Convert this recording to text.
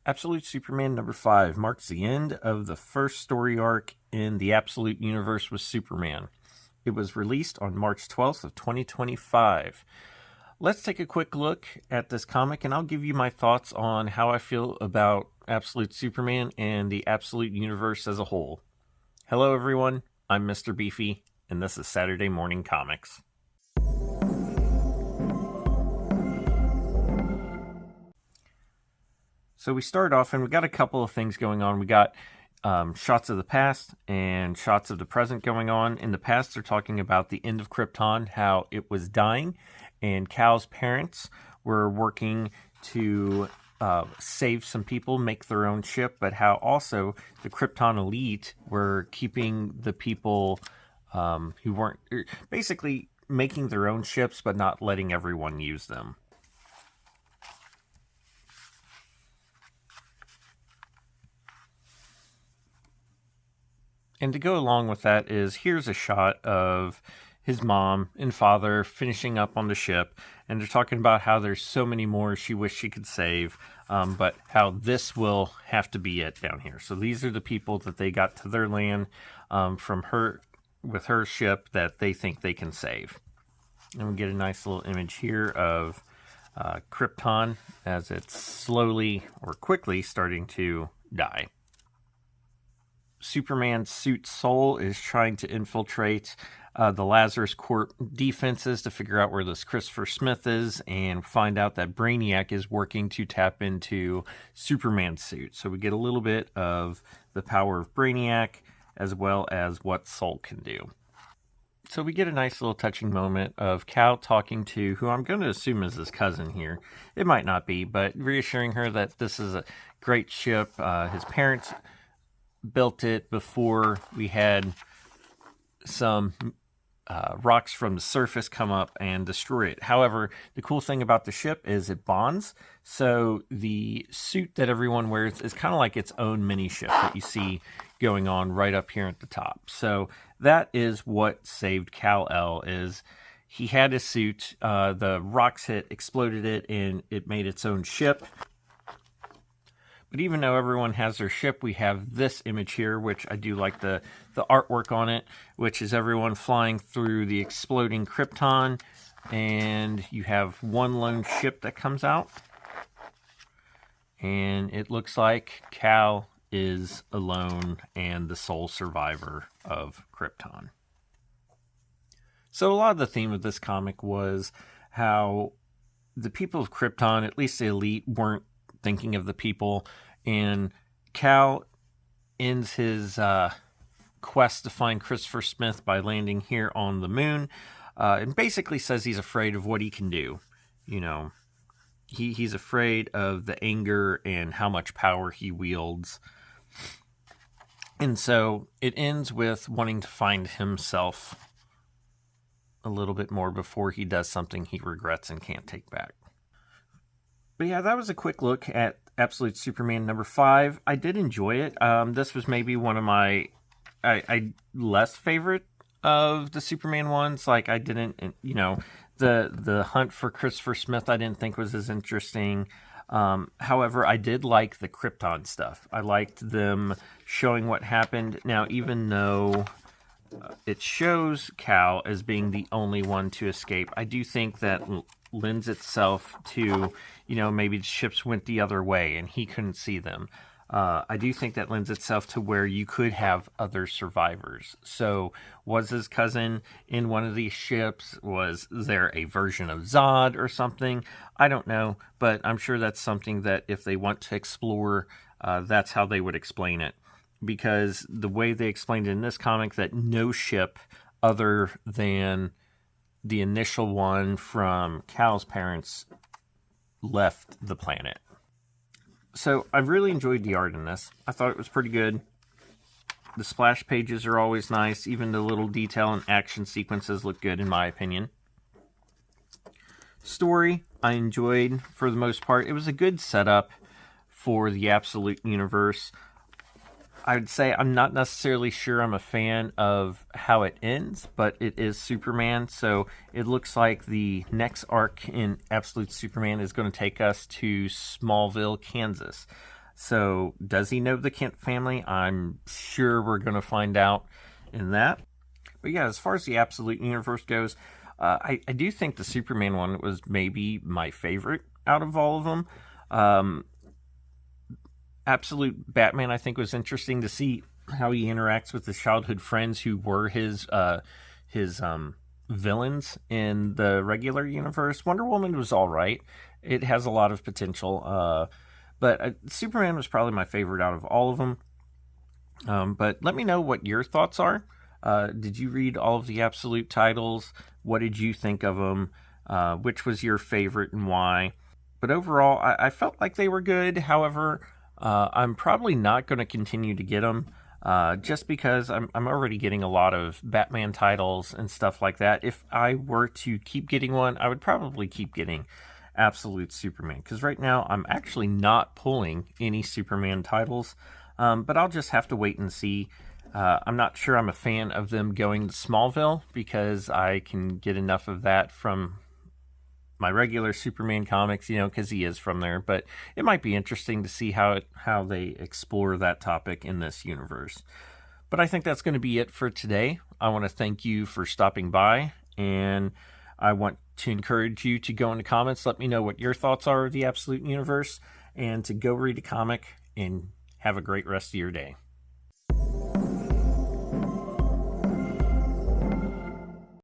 Absolute Superman number 5 marks the end of the first story arc in the Absolute Universe with Superman. It was released on March 12th of 2025. Let's take a quick look at this comic, and I'll give you my thoughts on how I feel about Absolute Superman and the Absolute Universe as a whole. Hello everyone, I'm Mr. Beefy, and this is Saturday Morning Comics. So we start off, and we got a couple of things going on. We got shots of the past and shots of the present going on. In the past, they're talking about the end of Krypton, how it was dying, and Kal's parents were working to save some people, make their own ship, but how also the Krypton elite were keeping the people who weren't, basically making their own ships, but not letting everyone use them. And to go along with that is, here's a shot of his mom and father finishing up on the ship, and they're talking about how there's so many more she wished she could save, but how this will have to be it down here. So these are the people that they got to their land from her, with her ship, that they think they can save. And we get a nice little image here of Krypton as it's slowly or quickly starting to die. Superman's suit Soul is trying to infiltrate the Lazarus Corp defenses to figure out where this Christopher Smith is, and find out that Brainiac is working to tap into Superman's suit. So we get a little bit of the power of Brainiac as well as what Soul can do. So we get a nice little touching moment of Kal talking to who I'm going to assume is his cousin here. It might not be, but reassuring her that this is a great ship. His parents built it before we had some rocks from the surface come up and destroy it. However, the cool thing about the ship is it bonds, so the suit that everyone wears is kind of like its own mini ship that you see going on right up here at the top. So that is what saved Kal-El. Is he had his suit, the rocks hit, exploded it, and it made its own ship. But even though everyone has their ship, we have this image here, which I do like the artwork on it, which is everyone flying through the exploding Krypton, and you have one lone ship that comes out. And it looks like Kal is alone and the sole survivor of Krypton. So a lot of the theme of this comic was how the people of Krypton, at least the elite, weren't thinking of the people, and Kal ends his quest to find Christopher Smith by landing here on the moon, and basically says he's afraid of what he can do. You know, he's afraid of the anger and how much power he wields. And so it ends with wanting to find himself a little bit more before he does something he regrets and can't take back. But yeah, that was a quick look at Absolute Superman number 5. I did enjoy it. This was maybe one of my less favorite of the Superman ones. Like, I didn't, you know, the hunt for Christopher Smith I didn't think was as interesting. However, I did like the Krypton stuff. I liked them showing what happened. Now, even though it shows Kal as being the only one to escape, I do think that lends itself to, you know, maybe the ships went the other way and he couldn't see them. I do think that lends itself to where you could have other survivors. So was his cousin in one of these ships? Was there a version of Zod or something? I don't know, but I'm sure that's something that if they want to explore, that's how they would explain it. Because the way they explained it in this comic, that no ship other than the initial one from Kal's parents left the planet. So I really enjoyed the art in this. I thought it was pretty good. The splash pages are always nice. Even the little detail and action sequences look good in my opinion. Story, I enjoyed for the most part. It was a good setup for the Absolute Universe. I would say I'm not necessarily sure I'm a fan of how it ends, but it is Superman, so it looks like the next arc in Absolute Superman is going to take us to Smallville, Kansas. So does he know the Kent family? I'm sure we're going to find out in that. But yeah, as far as the Absolute Universe goes, I do think the Superman one was maybe my favorite out of all of them. Absolute Batman, I think, was interesting to see how he interacts with his childhood friends who were his villains in the regular universe. Wonder Woman was all right. It has a lot of potential. But Superman was probably my favorite out of all of them. But let me know what your thoughts are. Did you read all of the Absolute titles? What did you think of them? Which was your favorite and why? But overall, I felt like they were good. However, I'm probably not going to continue to get them. Just because I'm already getting a lot of Batman titles and stuff like that. If I were to keep getting one, I would probably keep getting Absolute Superman. Because right now, I'm actually not pulling any Superman titles. But I'll just have to wait and see. I'm not sure I'm a fan of them going to Smallville because I can get enough of that from my regular Superman comics, because he is from there. But it might be interesting to see how they explore that topic in this universe. But I think that's going to be it for today. I want to thank you for stopping by, and I want to encourage you to go in the comments, let me know what your thoughts are of the Absolute Universe, and to go read a comic and have a great rest of your day.